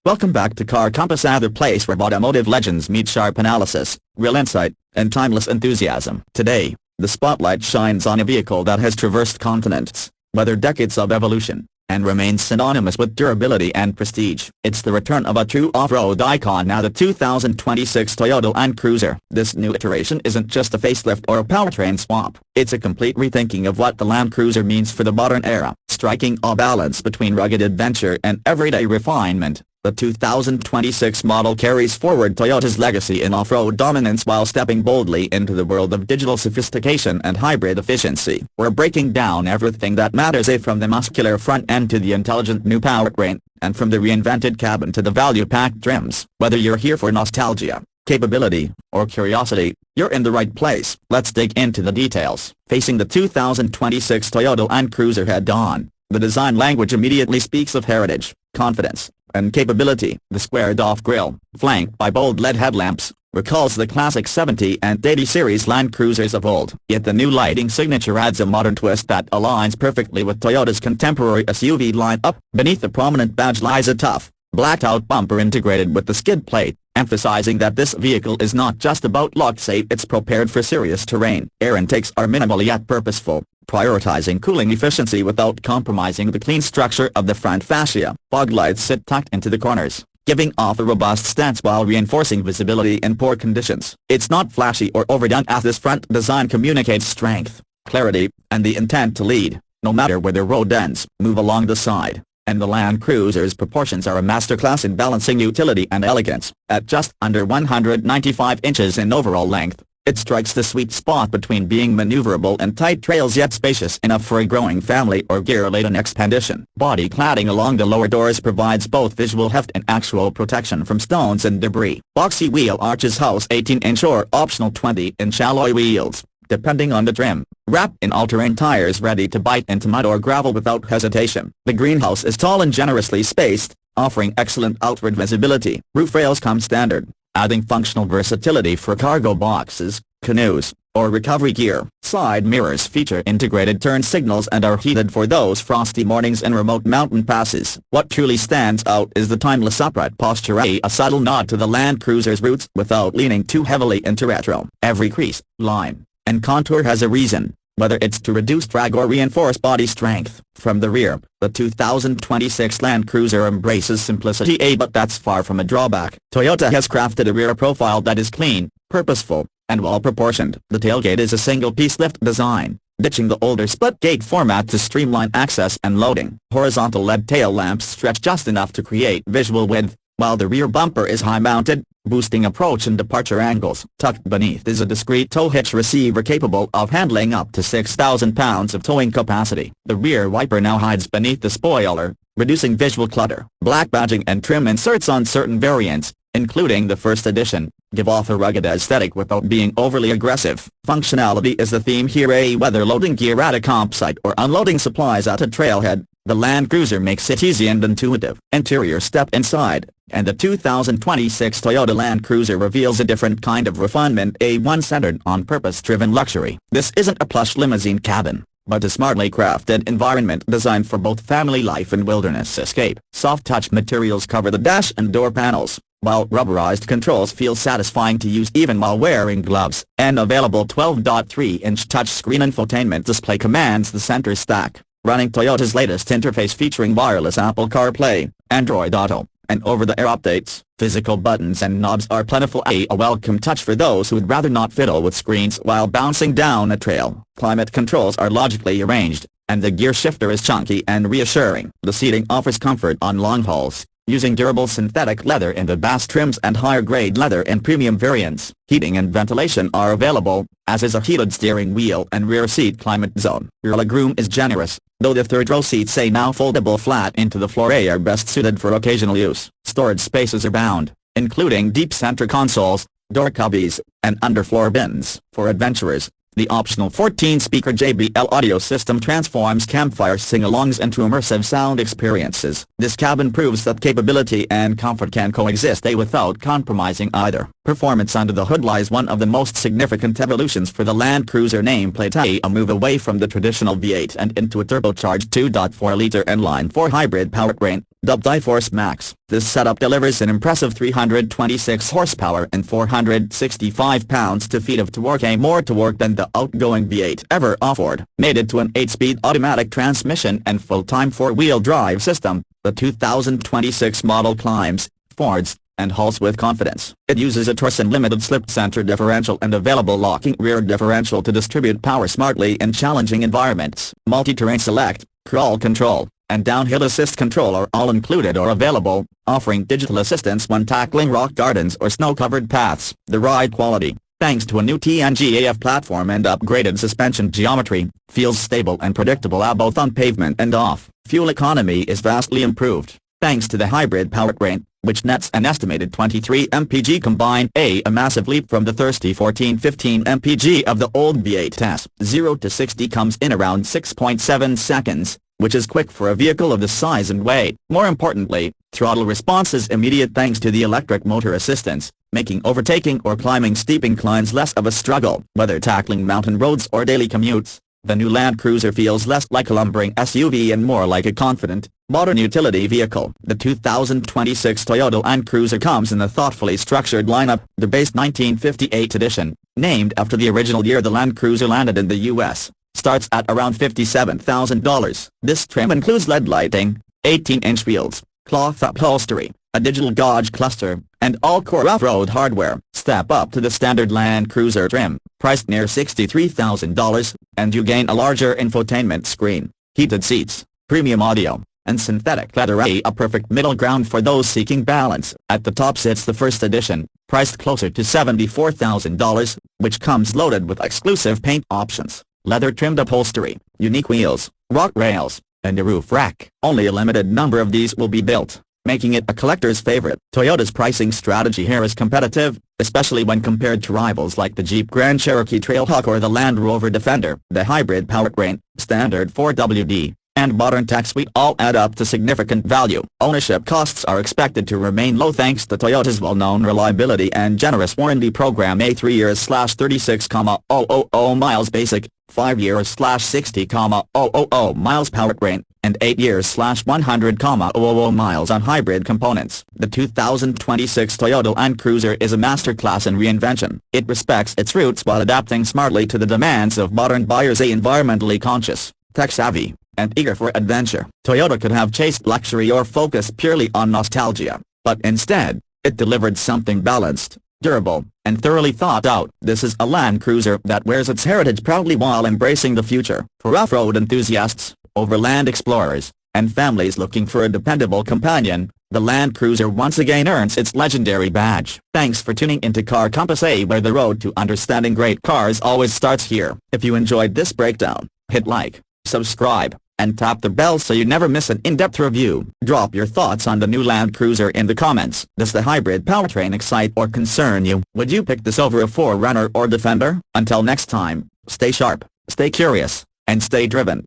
Welcome back to Car Compass, the place where automotive legends meet sharp analysis, real insight, and timeless enthusiasm. Today, the spotlight shines on a vehicle that has traversed continents, weathered decades of evolution, and remains synonymous with durability and prestige. It's the return of a true off-road icon, now the 2026 Toyota Land Cruiser. This new iteration isn't just a facelift or a powertrain swap. It's a complete rethinking of what the Land Cruiser means for the modern era, striking a balance between rugged adventure and everyday refinement. The 2026 model carries forward Toyota's legacy in off-road dominance while stepping boldly into the world of digital sophistication and hybrid efficiency. We're breaking down everything that matters, from the muscular front end to the intelligent new powertrain, and from the reinvented cabin to the value-packed trims. Whether you're here for nostalgia, capability, or curiosity, you're in the right place. Let's dig into the details. Facing the 2026 Toyota Land Cruiser head-on, the design language immediately speaks of heritage, confidence, and capability. The squared-off grille, flanked by bold LED headlamps, recalls the classic 70 and 80 series Land Cruisers of old. Yet the new lighting signature adds a modern twist that aligns perfectly with Toyota's contemporary SUV lineup. Beneath the prominent badge lies a tough, blacked-out bumper integrated with the skid plate, emphasizing that this vehicle is not just about looks, it's prepared for serious terrain. Air intakes are minimal yet purposeful, prioritizing cooling efficiency without compromising the clean structure of the front fascia. Fog lights sit tucked into the corners, giving off a robust stance while reinforcing visibility in poor conditions. It's not flashy or overdone, as this front design communicates strength, clarity, and the intent to lead, no matter where the road ends. Move along the side, and the Land Cruiser's proportions are a masterclass in balancing utility and elegance. At just under 195 inches in overall length, it strikes the sweet spot between being maneuverable and tight trails, yet spacious enough for a growing family or gear-laden expedition. Body cladding along the lower doors provides both visual heft and actual protection from stones and debris. Boxy wheel arches house 18-inch or optional 20-inch alloy wheels, depending on the trim, wrapped in all-terrain tires ready to bite into mud or gravel without hesitation. The greenhouse is tall and generously spaced, offering excellent outward visibility. Roof rails come standard, adding functional versatility for cargo boxes, canoes, or recovery gear. Side mirrors feature integrated turn signals and are heated for those frosty mornings and remote mountain passes. What truly stands out is the timeless upright posture, a subtle nod to the Land Cruiser's roots without leaning too heavily into retro. Every crease, line, and contour has a reason, whether it's to reduce drag or reinforce body strength. From the rear, the 2026 Land Cruiser embraces simplicity, but that's far from a drawback. Toyota has crafted a rear profile that is clean, purposeful, and well-proportioned. The tailgate is a single-piece lift design, ditching the older split-gate format to streamline access and loading. Horizontal LED tail lamps stretch just enough to create visual width, while the rear bumper is high-mounted, boosting approach and departure angles. Tucked beneath is a discreet tow hitch receiver capable of handling up to 6,000 pounds of towing capacity. The rear wiper now hides beneath the spoiler, reducing visual clutter. Black badging and trim inserts on certain variants, including the first edition, give off a rugged aesthetic without being overly aggressive. Functionality is the theme here, whether loading gear at a campsite or unloading supplies at a trailhead, the Land Cruiser makes it easy and intuitive. Interior: step inside, and the 2026 Toyota Land Cruiser reveals a different kind of refinement, one centered on purpose-driven luxury. This isn't a plush limousine cabin, but a smartly crafted environment designed for both family life and wilderness escape. Soft-touch materials cover the dash and door panels, while rubberized controls feel satisfying to use even while wearing gloves. An available 12.3-inch touchscreen infotainment display commands the center stack, running Toyota's latest interface featuring wireless Apple CarPlay, Android Auto, and over-the-air updates. Physical buttons and knobs are plentiful, a welcome touch for those who'd rather not fiddle with screens while bouncing down a trail. Climate controls are logically arranged, and the gear shifter is chunky and reassuring. The seating offers comfort on long hauls, using durable synthetic leather in the bass trims and higher-grade leather in premium variants. Heating and ventilation are available, as is a heated steering wheel and rear seat climate zone. Your legroom is generous, though the third-row seats, now foldable flat into the floor, are best suited for occasional use. Storage spaces abound, including deep center consoles, door cubbies, and underfloor bins. For adventurers, the optional 14-speaker JBL audio system transforms campfire sing-alongs into immersive sound experiences. This cabin proves that capability and comfort can coexist, without compromising either. Performance under the hood lies one of the most significant evolutions for the Land Cruiser nameplate, a move away from the traditional V8 and into a turbocharged 2.4-liter inline-4 hybrid powertrain, dubbed iForce Max. This setup delivers an impressive 326 horsepower and 465 pounds-to-feet of torque, more torque than the outgoing V8 ever offered. Mated to an 8-speed automatic transmission and full-time four-wheel drive system, the 2026 model climbs, fords, and halts with confidence. It uses a torsion-limited slip-center differential and available locking rear differential to distribute power smartly in challenging environments. Multi-terrain select, crawl control, and downhill assist control are all included or available, offering digital assistance when tackling rock gardens or snow-covered paths. The ride quality, thanks to a new TNGAF platform and upgraded suspension geometry, feels stable and predictable both on pavement and off. Fuel economy is vastly improved, thanks to the hybrid powertrain, which nets an estimated 23 mpg combined, a massive leap from the thirsty 14-15 mpg of the old V8s. 0 to 60 comes in around 6.7 seconds, which is quick for a vehicle of the size and weight. More importantly, throttle response is immediate thanks to the electric motor assistance, making overtaking or climbing steep inclines less of a struggle. Whether tackling mountain roads or daily commutes, the new Land Cruiser feels less like a lumbering SUV and more like a confident, modern utility vehicle. The 2026 Toyota Land Cruiser comes in a thoughtfully structured lineup. The base 1958 edition, named after the original year the Land Cruiser landed in the U.S., starts at around $57,000. This trim includes LED lighting, 18-inch wheels, cloth upholstery, a digital gauge cluster, and all-core off-road hardware. Step up to the standard Land Cruiser trim, priced near $63,000, and you gain a larger infotainment screen, heated seats, premium audio, and synthetic leather, a perfect middle ground for those seeking balance. At the top sits the first edition, priced closer to $74,000, which comes loaded with exclusive paint options, leather-trimmed upholstery, unique wheels, rock rails, and a roof rack. Only a limited number of these will be built, making it a collector's favorite. Toyota's pricing strategy here is competitive, especially when compared to rivals like the Jeep Grand Cherokee Trailhawk or the Land Rover Defender. The hybrid powertrain, standard 4WD, and modern tech suite all add up to significant value. Ownership costs are expected to remain low thanks to Toyota's well-known reliability and generous warranty program. A 3 years /36,000 miles basic, 5 years /60,000 miles powertrain, and 8 years /100,000 miles on hybrid components. The 2026 Toyota Land Cruiser is a masterclass in reinvention. It respects its roots while adapting smartly to the demands of modern buyers. Environmentally conscious, tech-savvy, and eager for adventure. Toyota could have chased luxury or focused purely on nostalgia, but instead, it delivered something balanced, durable, and thoroughly thought out. This is a Land Cruiser that wears its heritage proudly while embracing the future. For off-road enthusiasts, overland explorers, and families looking for a dependable companion, the Land Cruiser once again earns its legendary badge. Thanks for tuning into Car Compass, where the road to understanding great cars always starts here. If you enjoyed this breakdown, hit like, subscribe, and tap the bell so you never miss an in-depth review. Drop your thoughts on the new Land Cruiser in the comments. Does the hybrid powertrain excite or concern you? Would you pick this over a 4Runner or Defender? Until next time, stay sharp, stay curious, and stay driven.